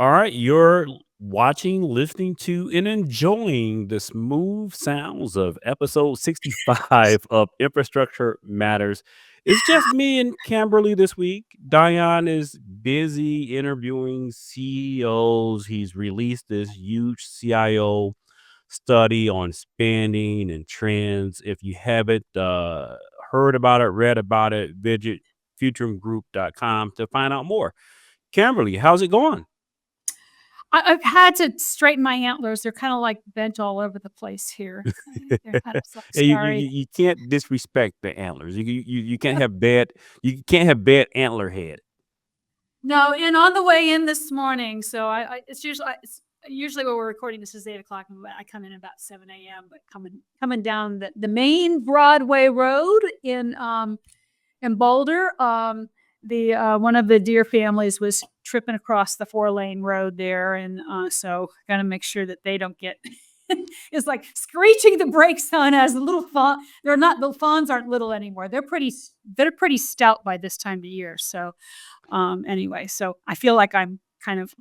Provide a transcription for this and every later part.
All right, you're watching, listening to, and enjoying the smooth sounds of episode 65 of Infrastructure Matters. It's just me and Camberley this week. Dion is busy interviewing CEOs. He's released this huge CIO study on spending and trends. If you haven't heard about it, read about it, visit futurumgroup.com to find out more. Camberley, how's it going? I've had to straighten my antlers. They're kind of like bent all over the place here. They're kind of Yeah, you, you sorry. you you can't disrespect the antlers. You can't have bad antler head. No, and on the way in this morning, so it's usually when we're recording this is 8:00, and I come in about 7 a.m. But coming down the main Broadway Road in Boulder, the one of the deer families was tripping across the 4-lane road there, and so gotta make sure that they don't get. It's like screeching the brakes on as the little fawn. They're not the fawns aren't little anymore. They're pretty stout by this time of year. So anyway, so I feel like I'm kind of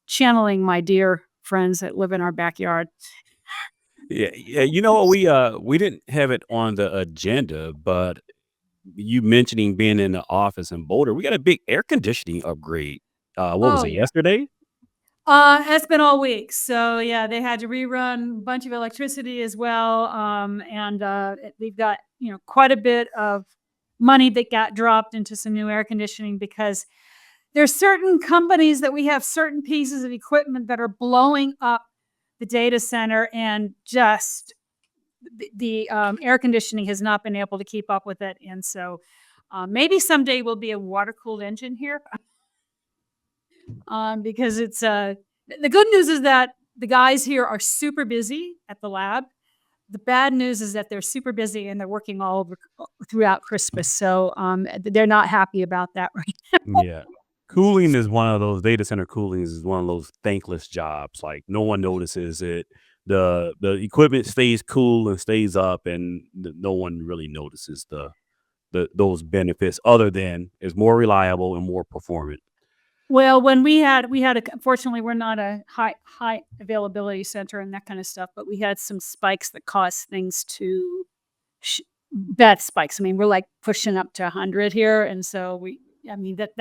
channeling my dear friends that live in our backyard. Yeah, yeah. You know what? We didn't have it on the agenda, but you mentioning being in the office in Boulder, we got a big air conditioning upgrade. What was Oh it, yeah. yesterday? It's been all week. So yeah, they had to rerun a bunch of electricity as well. And we've got, quite a bit of money that got dropped into some new air conditioning because there's certain companies that we have certain pieces of equipment that are blowing up the data center, and just the air conditioning has not been able to keep up with it. And so maybe someday will be a water cooled engine here. Because it's the good news is that the guys here are super busy at the lab. The bad news is that they're super busy and they're working all over throughout Christmas. So they're not happy about that right. Yeah. Cooling is one of those data center coolings is one of those thankless jobs. Like no one notices it. The equipment stays cool and stays up, and no one really notices the those benefits other than it's more reliable and more performant. Well, when we had fortunately, we're not a high availability center and that kind of stuff, but we had some spikes that caused things to bad spikes. I mean, we're like pushing up to 100 here, and so I mean, that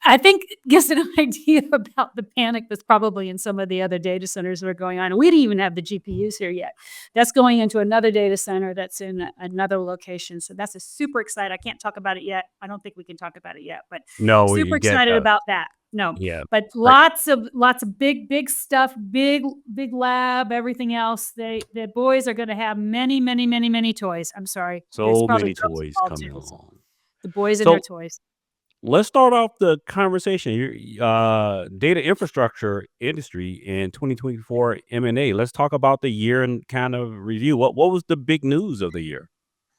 I think gives an idea about the panic that's probably in some of the other data centers that are going on. And we didn't even have the GPUs here yet. That's going into another data center that's in another location. So that's a super excited. I can't talk about it yet. I don't think we can talk about it yet, but No, super you get excited about that. No, yeah, but right. lots of big stuff, big lab, everything else. The boys are going to have many toys. I'm sorry, there's So probably many girls toys involved coming too. So along. the boys and their So toys. let's start off the conversation. Your data infrastructure industry in 2024 M&A. Let's talk about the year and kind of review. What was the big news of the year?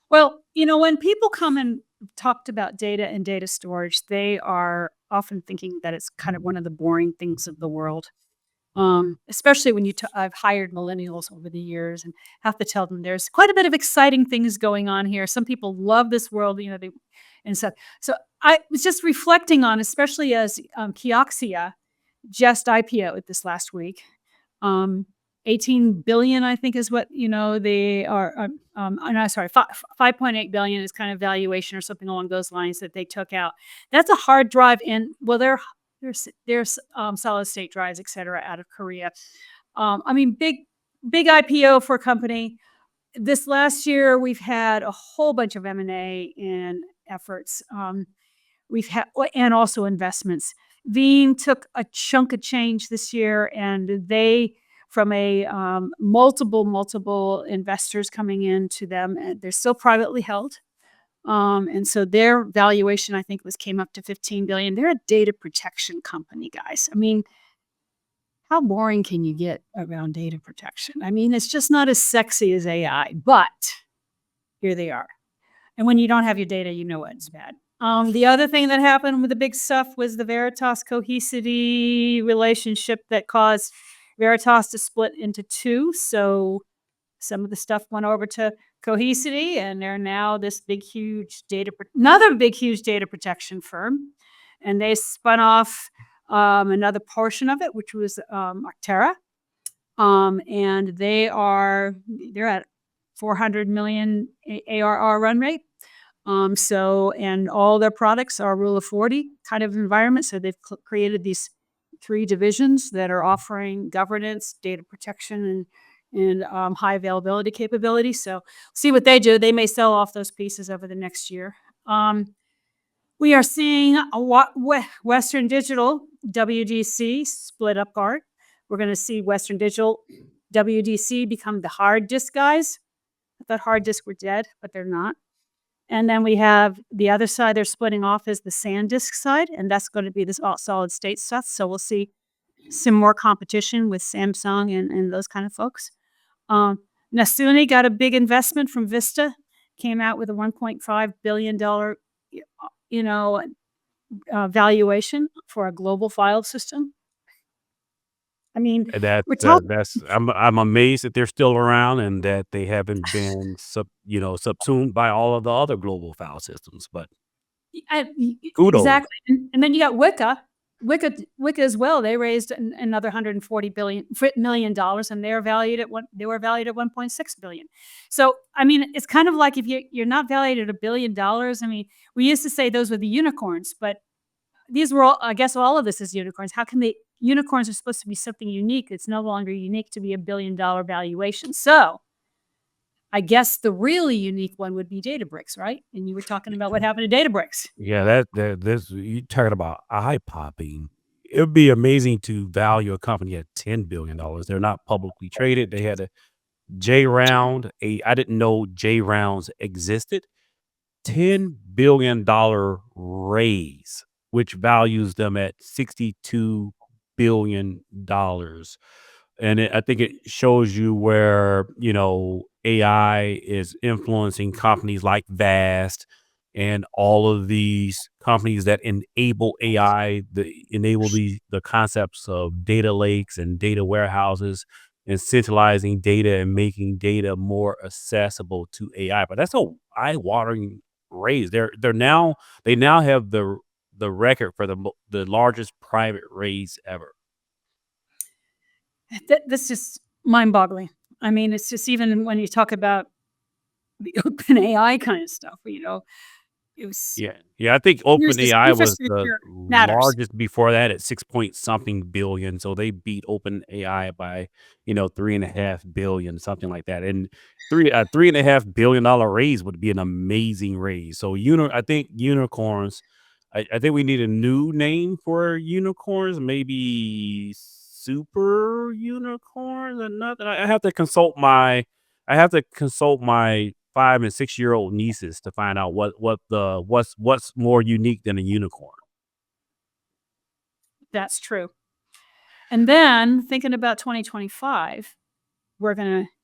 Well, when people come and talked about data and data storage, they are often thinking that it's kind of one of the boring things of the world. Especially when I've hired millennials over the years and have to tell them there's quite a bit of exciting things going on here. Some people love this world, and stuff. So I was just reflecting on, especially as Kioxia just IPO'd this last week. Um, 18 billion, I think, is what they are. No, sorry, 5.8 billion is kind of valuation or something along those lines that they took out. That's a hard drive in. Well, there's solid state drives, et cetera, out of Korea. I mean, big IPO for a company. This last year, we've had a whole bunch of M&A and efforts. We've had and also investments. Veeam took a chunk of change this year, and they from a multiple investors coming into them. And they're still privately held. And so their valuation, I think, came up to 15 billion. They're a data protection company, guys. I mean, how boring can you get around data protection? I mean, it's just not as sexy as AI, but here they are. And when you don't have your data, you know it's bad. The other thing that happened with the big stuff was the Veritas Cohesity relationship that caused Veritas to split into two. So some of the stuff went over to Cohesity, and they're now this another big, huge data protection firm. And they spun off another portion of it, which was Arctera, and they're at 400 million ARR run rate. And all their products are Rule of 40 kind of environment. So they've created these three divisions that are offering governance, data protection, and high availability capability. So see what they do. They may sell off those pieces over the next year. We are seeing Western Digital, WDC, split apart. We're going to see Western Digital, WDC become the hard disk guys. I thought hard disks were dead, but they're not. And then we have the other side they're splitting off is the SanDisk side, and that's going to be this all solid state stuff. So we'll see some more competition with Samsung and those kind of folks. Nasuni got a big investment from Vista, came out with a $1.5 billion, you know, valuation for a global file system. I mean, And we're talking. that's I'm amazed that they're still around and that they haven't been subsumed by all of the other global file systems. But kudos. Exactly, and then you got Wicca as well. They raised another $140 million, and they were valued at 1.6 billion. So I mean, it's kind of like if you're not valued at $1 billion. I mean, we used to say those were the unicorns, but these were all. I guess all of this is unicorns. How can they? Unicorns are supposed to be something unique. It's no longer unique to be $1 billion valuation. So I guess the really unique one would be Databricks, right? And you were talking about what happened to Databricks. Yeah, that this you talking about eye popping. It would be amazing to value a company at $10 billion. They're not publicly traded. They had a J round. I didn't know J rounds existed. $10 billion raise, which values them at $62 billion. And I think it shows you where, AI is influencing companies like Vast and all of these companies that enable AI, enable the concepts of data lakes and data warehouses and centralizing data and making data more accessible to AI. But that's a eye-watering raise. They now have the record for the largest private raise ever. That's just mind-boggling. I mean, it's just even when you talk about the open AI kind of stuff, it was Yeah. Yeah, I think here's this OpenAI was the infrastructure matters. largest before that at 6 point something billion, so they beat OpenAI by, 3.5 billion, something like that, and $3.5 billion raise would be an amazing raise. So, I think unicorns I think we need a new name for unicorns, maybe super unicorns or nothing. I have to consult my 5 and 6-year-old nieces to find out what's more unique than a unicorn. That's true. And then thinking about 2025,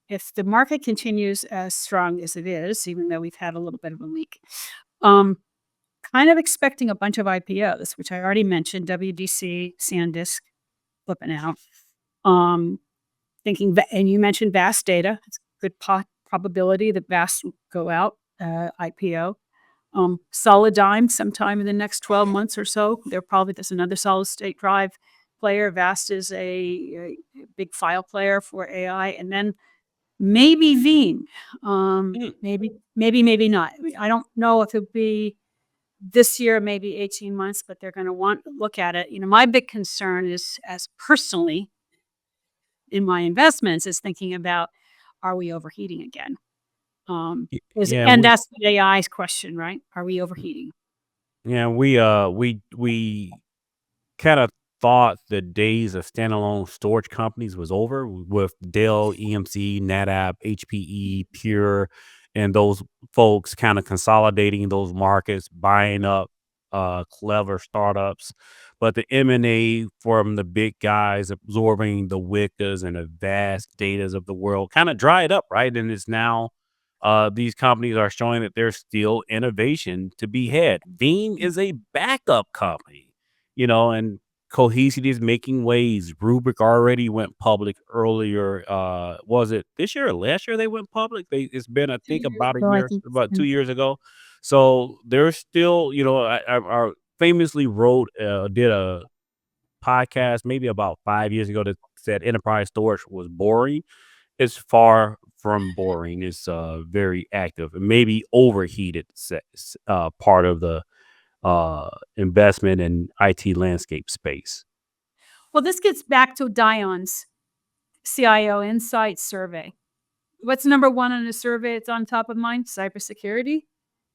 if the market continues as strong as it is, even though we've had a little bit of a leak, kind of expecting a bunch of IPOs, which I already mentioned, WDC, SanDisk, flipping out. And you mentioned Vast Data. It's a good probability that Vast will go out, IPO. Solidigm sometime in the next 12 months or so. There's another solid state drive player. Vast is a big file player for AI, and then maybe Veeam. Mm. Maybe not. I don't know if it'll be this year, maybe 18 months, but they're going to want to look at it. My big concern is, as personally in my investments, is thinking about, are we overheating again? Yeah, And that's the AI's question, right? Are we overheating? we kind of thought the days of standalone storage companies was over with Dell, EMC, NetApp, HPE, Pure, and those folks kind of consolidating those markets, buying up clever startups. But the M&A from the big guys absorbing the Wickas and the vast datas of the world kind of dried up, right? And it's now these companies are showing that there's still innovation to be had. Veeam is a backup company, and Cohesive is making waves. Rubrik already went public earlier. Was it this year or last year they went public? It's been, I think, about a So I year, think about 2 years ago. So there's still, I famously wrote, did a podcast maybe about 5 years ago that said enterprise storage was boring. It's far from boring. It's very active and maybe overheated part of the investment in IT landscape space. Well, this gets back to Dion's CIO Insight survey. What's number one on the survey? It's on top of mind, cybersecurity.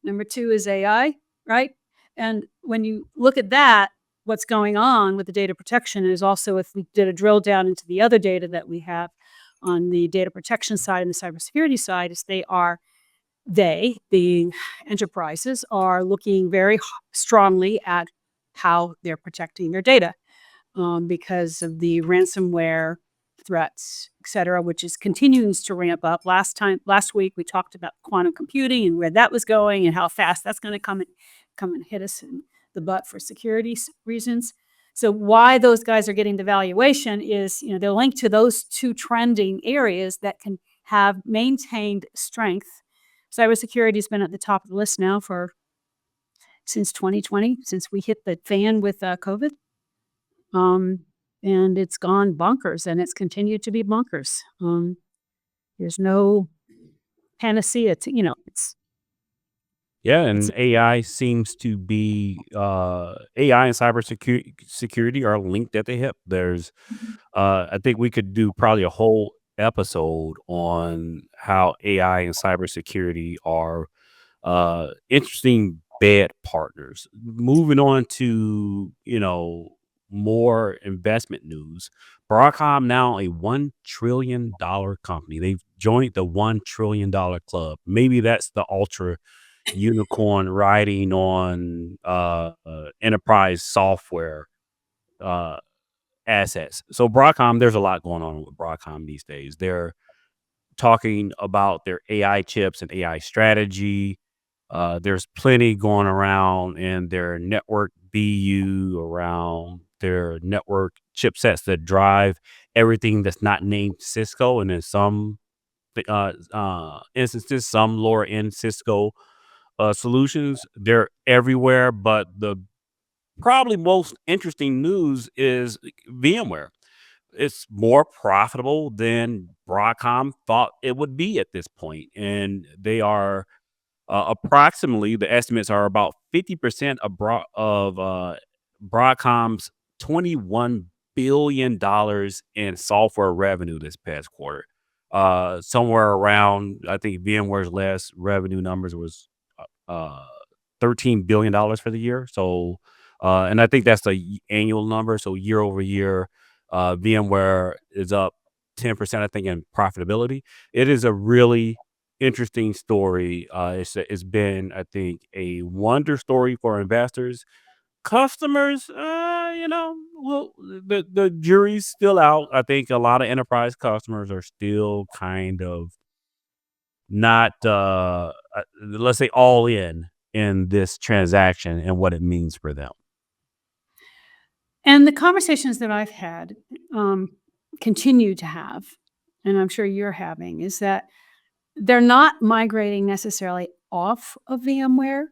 Number two is AI, right? And when you look at that, what's going on with the data protection is also, if we did a drill down into the other data that we have on the data protection side and the cybersecurity side, is they, being enterprises, are looking very strongly at how they're protecting their data, because of the ransomware threats, et cetera, which is continuing to ramp up. Last week, we talked about quantum computing and where that was going and how fast that's going to come and hit us in the butt for security reasons. So why those guys are getting the valuation is, they're linked to those two trending areas that can have maintained strength. Cybersecurity has been at the top of the list now since 2020, since we hit the fan with COVID. And it's gone bonkers, and it's continued to be bonkers. There's no panacea to, Yeah, it's and AI seems to be AI and security are linked at the hip. There's I think we could do probably a whole episode on how AI and cybersecurity are interesting bed partners. Moving on to, more investment news. Broadcom now a $1 trillion company. They've joined the $1 trillion club. Maybe that's the ultra unicorn riding on enterprise software uh assets. So Broadcom, there's a lot going on with Broadcom these days. They're talking about their AI chips and AI strategy. There's plenty going around in their network BU around their network chipsets that drive everything that's not named Cisco, and in some instances, some lower end Cisco solutions. They're everywhere, but the probably most interesting news is VMware. It's more profitable than Broadcom thought it would be at this point, and they are approximately, the estimates are about 50% of Broadcom's $21 billion in software revenue this past quarter. Somewhere around, I think VMware's last revenue numbers was uh, $13 billion for the year. So, and I think that's the annual number. So year over year, VMware is up 10%, I think, in profitability. It is a really interesting story. It's been, I think, a wonder story for investors. Customers, well, the jury's still out. I think a lot of enterprise customers are still kind of not, let's say, all in this transaction and what it means for them. and the conversations that I've had, continue to have, and I'm sure you're having, is that they're not migrating necessarily off of VMware.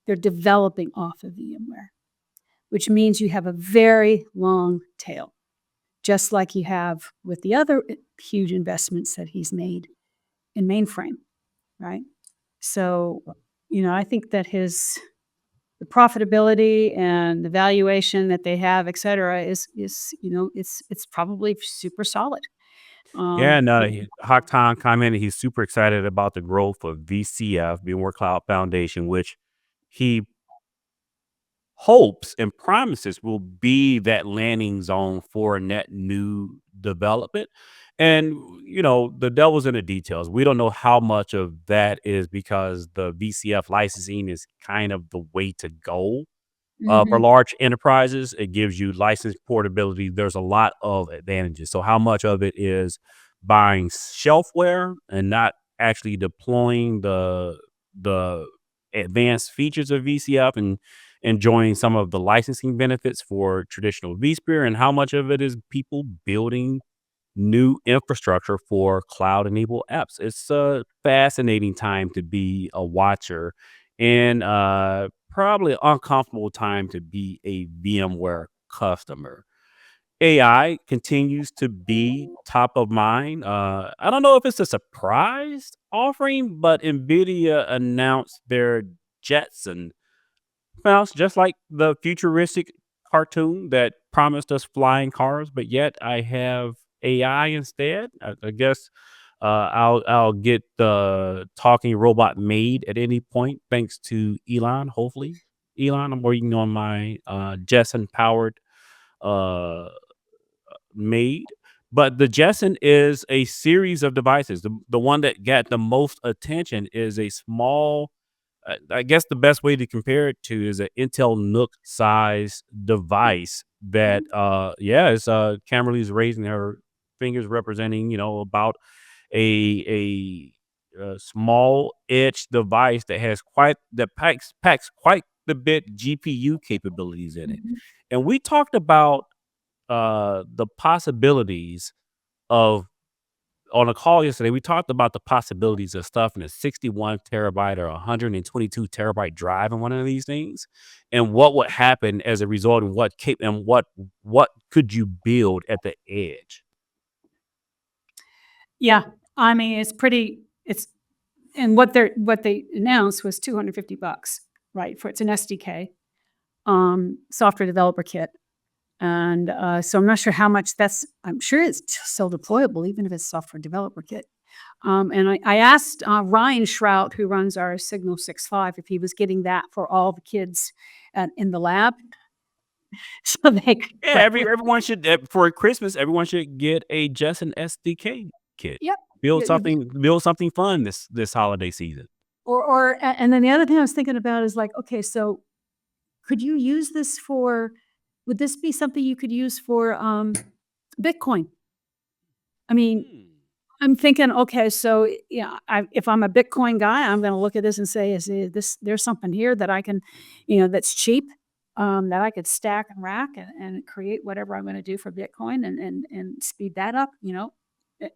They're developing off of VMware, which means you have a very long tail, just like you have with the other huge investments that he's made in mainframe, right? So, I think that the profitability and the valuation that they have, et cetera, is it's probably super solid. Yeah, Um, and Haktan commented he's super excited about the growth of VCF, VMware Cloud Foundation, which he hopes and promises will be that landing zone for net new development. And, the devil's in the details. We don't know how much of that is because the VCF licensing is kind of the way to go. For mhm. large enterprises, it gives you license portability. There's a lot of advantages. So how much of it is buying shelfware and not actually deploying the advanced features of VCF and enjoying some of the licensing benefits for traditional vSphere, and how much of it is people building new infrastructure for cloud-enabled apps. It's a fascinating time to be a watcher and probably an uncomfortable time to be a VMware customer. AI continues to be top of mind. I don't know if it's a surprise offering, but Nvidia announced their Jetson mouse, just like the futuristic cartoon that promised us flying cars, but yet I have AI instead. I guess I'll get the talking robot made at any point, thanks to Elon. Hopefully, Elon. I'm working on my Jetson powered uh made. But the Jetson is a series of devices. The one that got the most attention is a small, I guess the best way to compare it to is an Intel Nook size device that, Mhm. yeah, it's Camberley's raising her fingers, representing, about a small edge device that has packs quite the bit GPU capabilities in it. Mhm. And we talked about the possibilities of on a call yesterday. We talked about the possibilities of stuff in a 61 terabyte or 122 terabyte drive in one of these things, and what would happen as a result, and what could you build at the edge. Yeah, I mean, it's and what they announced was $250, right, for it's an SDK, software developer kit, and, so I'm not sure how much I'm sure it's still deployable even if it's software developer kit. And I asked, Ryan Shrout, who runs our Signal 6.5, if he was getting that for all the kids in the lab so they could Yeah, play with it. everyone should, for Christmas, everyone should get a Justin SDK kit. Yep. Build Yeah, you something fun this holiday season. and then the other thing I was thinking about is like, okay, so could you use this for would this be something you could use for, Bitcoin? I mean, Hmm. I'm thinking, okay, so, yeah, if I'm a Bitcoin guy, I'm gonna look at this and say, there's something here that I can, that's cheap, that I could stack and rack and create whatever I'm gonna do for Bitcoin and speed that up, Eh,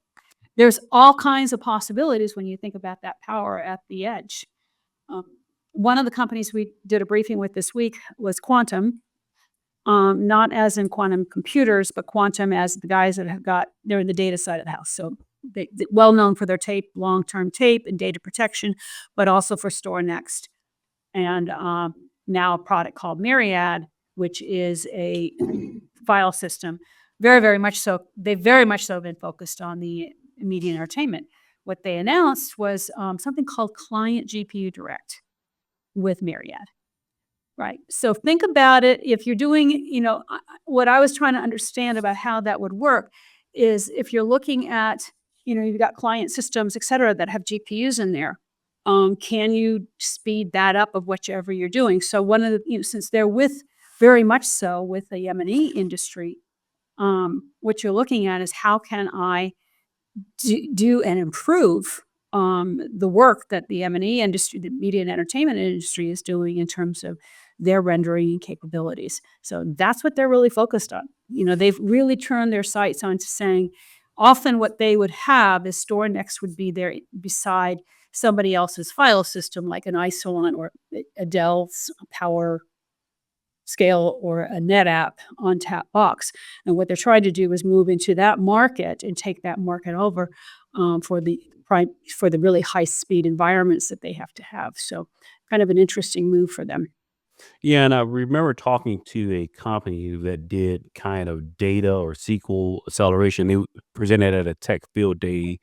there's all kinds of possibilities when you think about that power at the edge. Um, one of the companies we did a briefing with this week was Quantum, not as in quantum computers, but quantum as the guys that they're in the data side of the house. So well known for their tape, long term tape and data protection, but also for Store Next. And now a product called Myriad, which is a file system. Very, very much so. They've very much so been focused on the media and entertainment. What they announced was something called Client GPU Direct with Myriad. Right. So think about it. If you're doing, what I was trying to understand about how that would work is if you're looking at, you've got client systems, et cetera, that have GPUs in there. Can you speed that up of whichever you're doing? So one of the, since they're with very much so with the M&E industry, what you're looking at is how can I do and improve the work that the M&E industry, the media and entertainment industry is doing in terms of their rendering capabilities. So that's what they're really focused on. They've really turned their sights onto saying often what they would have is StoreNext would be there beside somebody else's file system like an Isilon or a Dell's Power Scale or a NetApp on tap box. And what they're trying to do is move into that market and take that market over for the really high speed environments that they have to have. So kind of an interesting move for them. Yeah, and I remember talking to a company that did kind of data or SQL acceleration. They presented at a tech field day,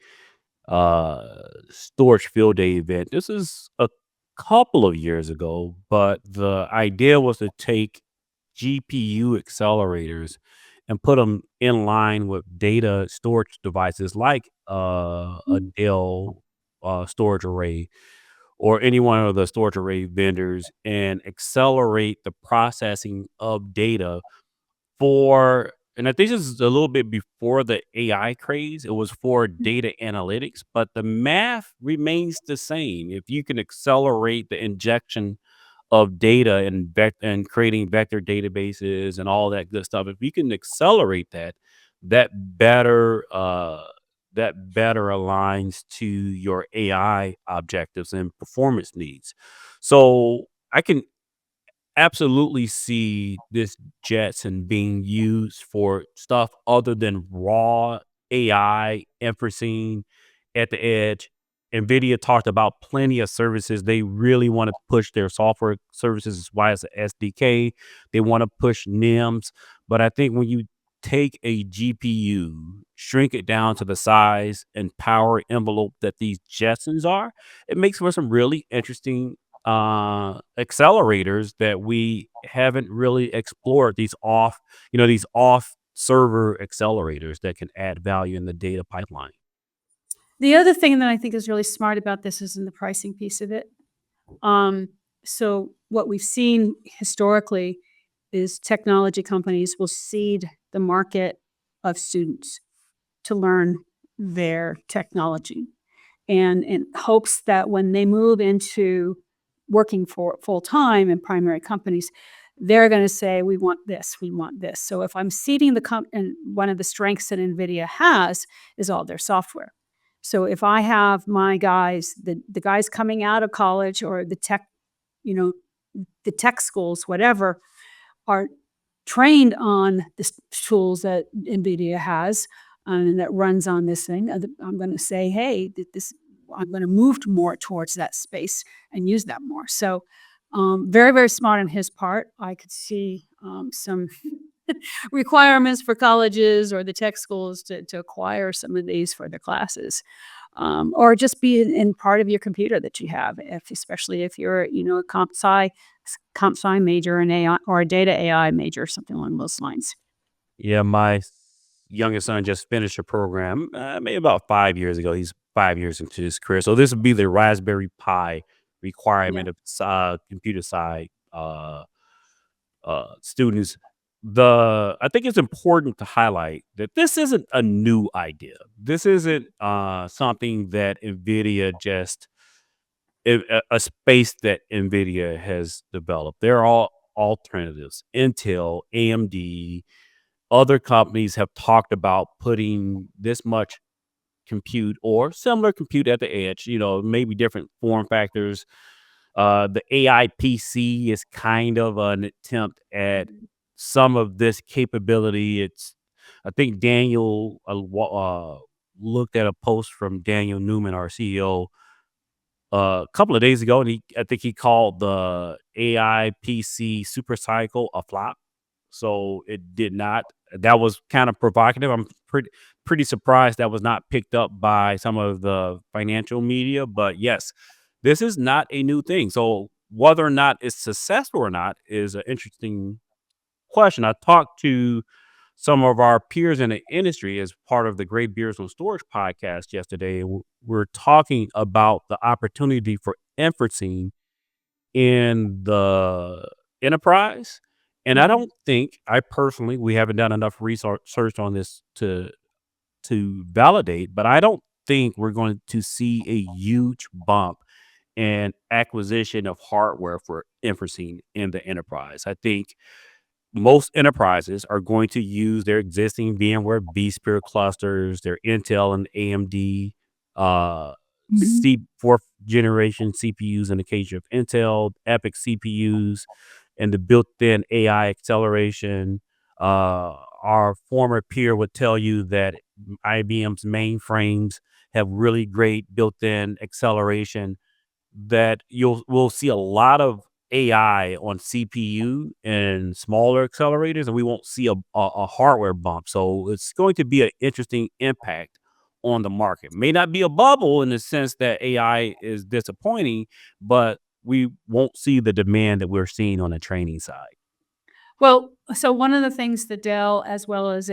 storage field day event. This is a couple of years ago, but the idea was to take GPU accelerators and put them in line with data storage devices like a Mm, Dell storage array or any one of the storage array vendors, and accelerate the processing of data for, and I think this is a little bit before the AI craze. It was for mm, data analytics, but the math remains the same. If you can accelerate the injection of data and creating vector databases and all that good stuff, if you can accelerate that, that better that better aligns to your AI objectives and performance needs. So I can absolutely see this Jetson being used for stuff other than raw AI inferencing at the edge. Nvidia talked about plenty of services. They really want to push their software services as wide as the SDK. They want to push NIMs. But I think when you take a GPU, shrink it down to the size and power envelope that these Jetsons are, it makes for some really interesting accelerators that we haven't really explored, these off server accelerators that can add value in the data pipeline. The other thing that I think is really smart about this is in the pricing piece of it. So what we've seen historically is technology companies will seed the market of students to learn their technology, and in hopes that when they move into working for full time in primary companies, they're going to say, "We want this, we want this." So if I'm seeding and one of the strengths that Nvidia has is all their software. So if I have my guys, the guys coming out of college or you know, the tech schools, whatever, are trained on the tools that NVIDIA has and that runs on this thing, I'm going to say, hey, I'm going to move more towards that space and use that more. So, very, very smart on his part. I could see some requirements for colleges or the tech schools to acquire some of these for their classes. Or just be in part of your computer that you have, especially if you're, a comp sci major in AI or a data AI major, something along those lines. Yeah, my youngest son just finished a program maybe about 5 years ago. He's 5 years into his career, so this would be the Raspberry Pi Yeah. requirement of computer side students. I think it's important to highlight that this isn't a new idea. This isn't something that Nvidia just a space that Nvidia has developed. There are all alternatives. Intel, AMD, other companies have talked about putting this much compute or similar compute at the edge. Maybe different form factors. The AI PC is kind of an attempt at Mhm. some of this capability. I think Daniel looked at a post from Daniel Newman, our CEO, a couple of days ago, and I think he called the AI PC super cycle a flop. So it did not. That was kind of provocative. I'm pretty surprised that was not picked up by some of the financial media. But yes, this is not a new thing. So whether or not it's successful or not is an interesting question. I talked to some of our peers in the industry as part of the Great Beers on Storage podcast yesterday. We're talking about the opportunity for inferencing in the enterprise. And I Mhm. don't think I personally, we haven't done enough research on this to validate, but I don't think we're going to see a huge bump in acquisition of hardware for inferencing in the enterprise. I think most enterprises are going to use their existing VMware vSphere clusters, their Intel and AMD uh, Mhm. fourth generation CPUs in the case of Intel, Epic CPUs, and the built-in AI acceleration. Our former peer would tell you that IBM's mainframes have really great built-in acceleration that we'll see a lot of AI on CPU and smaller accelerators, and we won't see a hardware bump. So it's going to be an interesting impact on the market. May not be a bubble in the sense that AI is disappointing, but we won't see the demand that we're seeing on the training side. Well, so one of the things that Dell as well as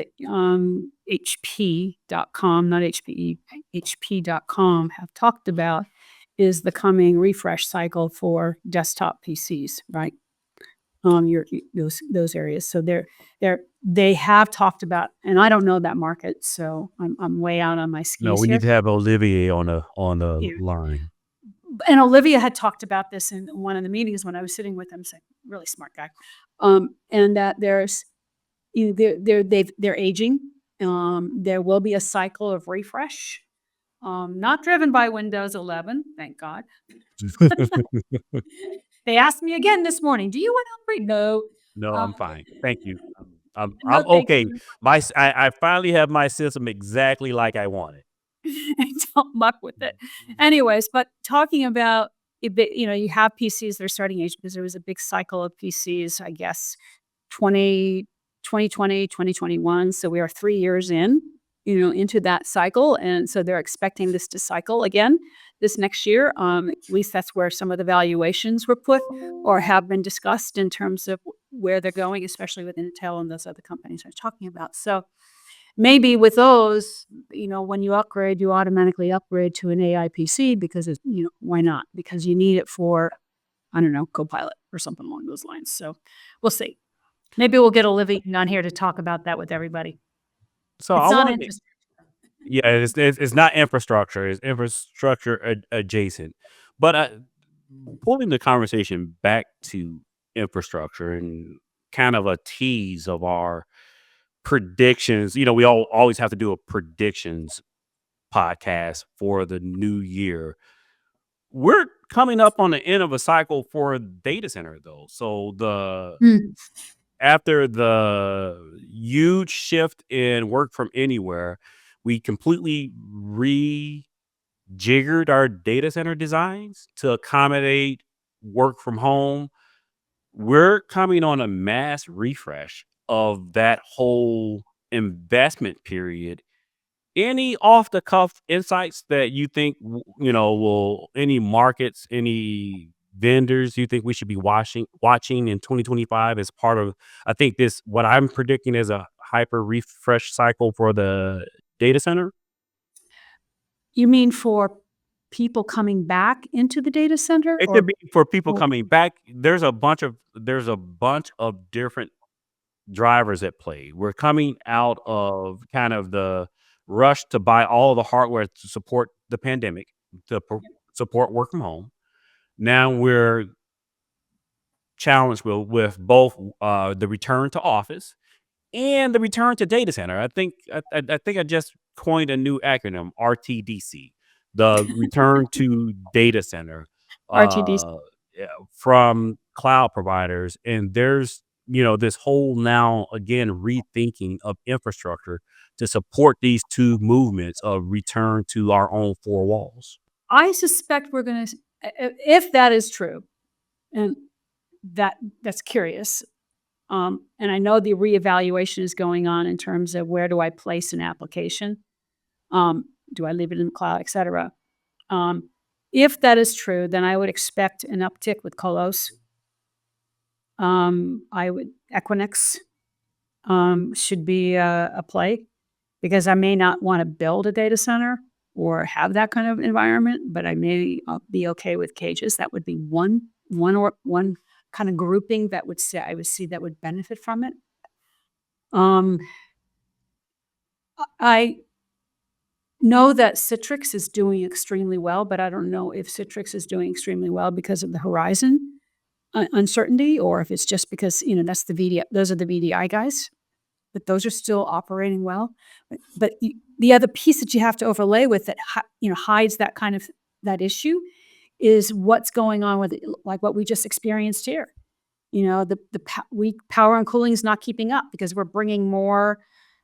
HP.com, not HPE, HP.com have talked about is the coming refresh cycle for desktop PCs, right? Those areas. So they have talked about, and I don't know that market, so I'm way out on my No, skis we need here. to have Olivier on the Yeah. line. And Olivia had talked about this in one of the meetings when I was sitting with him, saying, really smart guy. And that there's they're aging. There will be a cycle of refresh, not driven by Windows 11, thank God. They asked me again this morning, "Do you want to upgrade?" No. No, I'm Um, fine. Thank you. no, I'm thank okay. you. I finally have my system exactly like I want it. Don't muck with it. Anyways, but talking about you have PCs that are starting age because there was a big cycle of PCs, I guess, 20 2020, 2021. So we are 3 years in, into that cycle, and so they're expecting this to cycle again this next year. At least that's where some of the valuations were put or have been discussed in terms of where they're going, especially with Intel and those other companies I'm talking about. So maybe with those, when you upgrade, you automatically upgrade to an AI PC because why not? Because you need it for, I don't know, Copilot or something along those lines. So we'll see. Maybe we'll get Olivia on here to talk about that with everybody. So I It's not want to interesting. Yeah, it's not infrastructure, it's infrastructure adjacent. But pulling the conversation back to infrastructure and kind of a tease of our predictions, we all always have to do a predictions podcast for the new year. We're coming up on the end of a cycle for data center though. So the Mm. after the huge shift in work from anywhere, we completely jiggered our data center designs to accommodate work from home. We're coming on a mass refresh of that whole investment period. Any off the cuff insights that you think, will any markets, any vendors you think we should be watching in 2025 as part of, I think this, what I'm predicting is a hyper refresh cycle for the data center? You mean for people coming back into the data center It could or be for people or coming back. There's a bunch of different drivers at play. We're coming out of kind of the rush to buy all the hardware to support the pandemic, to support work from home. Now we're challenged with both the return to office and the return to data center. I think I just coined a new acronym, RTDC, the return to data center, RTDs? uh, yeah, from cloud providers. And there's, this whole now again rethinking of infrastructure to support these two movements of return to our own four walls. I suspect we're gonna if that is true, and that's curious. And I know the reevaluation is going on in terms of where do I place an application? Do I leave it in the cloud, et cetera? Um, if that is true, then I would expect an uptick with Colos. I would Equinix should be a play because I may not want to build a data center or have that kind of environment, but I may be okay with cages. That would be one kind of grouping that would say I would see that would benefit from it. Um, I know that Citrix is doing extremely well, but I don't know if Citrix is doing extremely well because of the horizon uncertainty, or if it's just because that's those are the VDI guys, but those are still operating well. But the other piece that you have to overlay with that hides that kind of that issue is what's going on with like what we just experienced here. Weak power and cooling is not keeping up because we're bringing more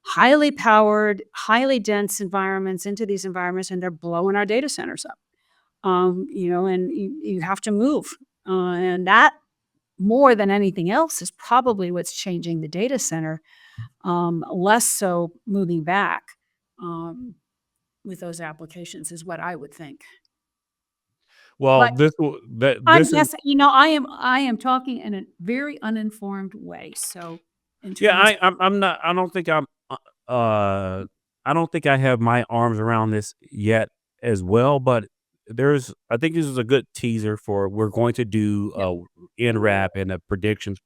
highly powered, highly dense environments into these environments, and they're blowing our data centers up. And you have to move, and that more than anything else is probably what's changing the data center. Less so moving back um, with those applications is what I would think. Well, But I'm this is guessing, I am talking in a very uninformed way. So in Yeah, terms I'm not. Uh, I don't think I have my arms around this yet as well. But I think this is a good teaser for we're going to do Yep. in wrap and a predictions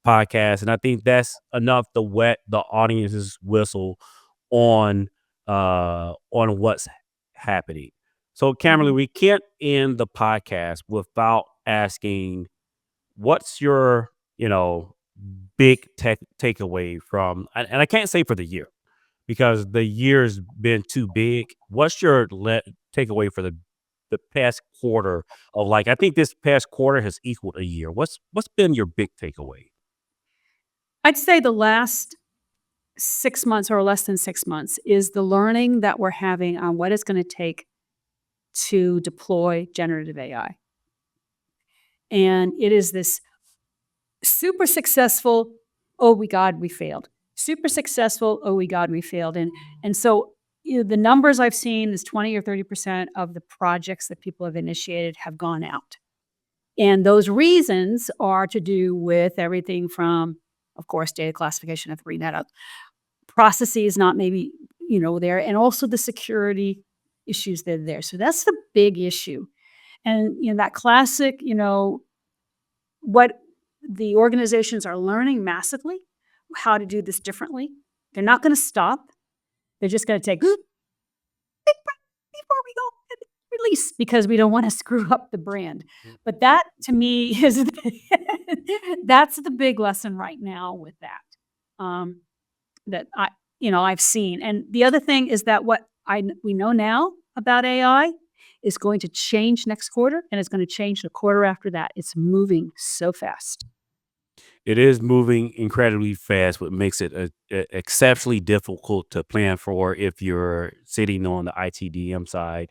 podcast, and I think that's enough to wet the audience's whistle on what's happening. So, Camberley, Mhm. we can't end the podcast without asking, what's your big takeaway from, and I can't say for the year because the year's been too big. What's your takeaway for the the past quarter of like I think this past quarter has equaled a year. What's been your big takeaway? I'd say the last 6 months or less than 6 months is the learning that we're having on what it's gonna take to deploy generative AI. And it is this super successful, "Oh, we god, we failed." Super successful, "Oh, we god, we failed." And so, the numbers I've seen is 20 or 30% of the projects that people have initiated have gone out. And those reasons are to do with everything from, of course, data classification, I have to bring that up. Processes not maybe, there, and also the security issues that are there. So that's the big issue. And, that classic, what the organizations are learning massively how to do this differently. They're not going to stop. They're just going to take big breath before we go and release because we don't want to screw up the brand. But that to me is that's the big lesson right now with that. That I've seen. And the other thing is that we know now about AI is going to change next quarter, and it's going to change the quarter after that. It's moving so fast. It is moving incredibly fast, what makes it exceptionally difficult to plan for if you're sitting on the ITDM side.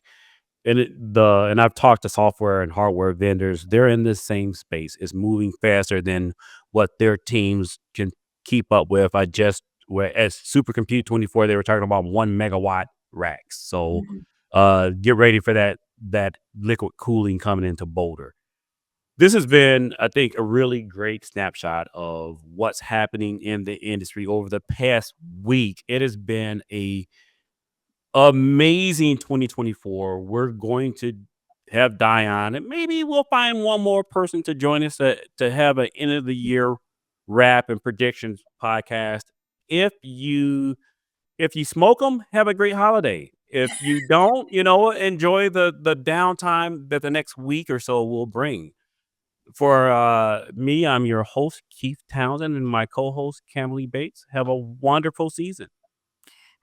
And I've talked to software and hardware vendors. They're in the same space. It's moving faster than what their teams can keep up with. I just where at Supercompute 24, they were talking about 1 megawatt racks. So Mhm. get ready for that liquid cooling coming into Boulder. This has been, I think, a really great snapshot of what's happening in the industry over the past week. It has been a amazing 2024. We're going to have Dion, and maybe we'll find one more person to join us to have an end of the year wrap and predictions podcast. If you if you smoke them, have a great holiday. If you don't, enjoy the downtime that the next week or so will bring. For me, I'm your host, Keith Townsend, and my co-host, Camberley Bates. Have a wonderful season.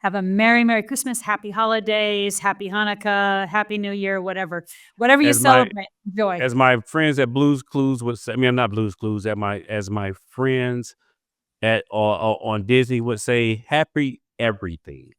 Have a Merry Christmas, happy holidays, happy Hanukkah, happy New Year, whatever. Whatever you As my celebrate, enjoy. as my friends at Blues Clues would say, I mean, I'm not Blues Clues. As my friends at on Disney would say, happy everything.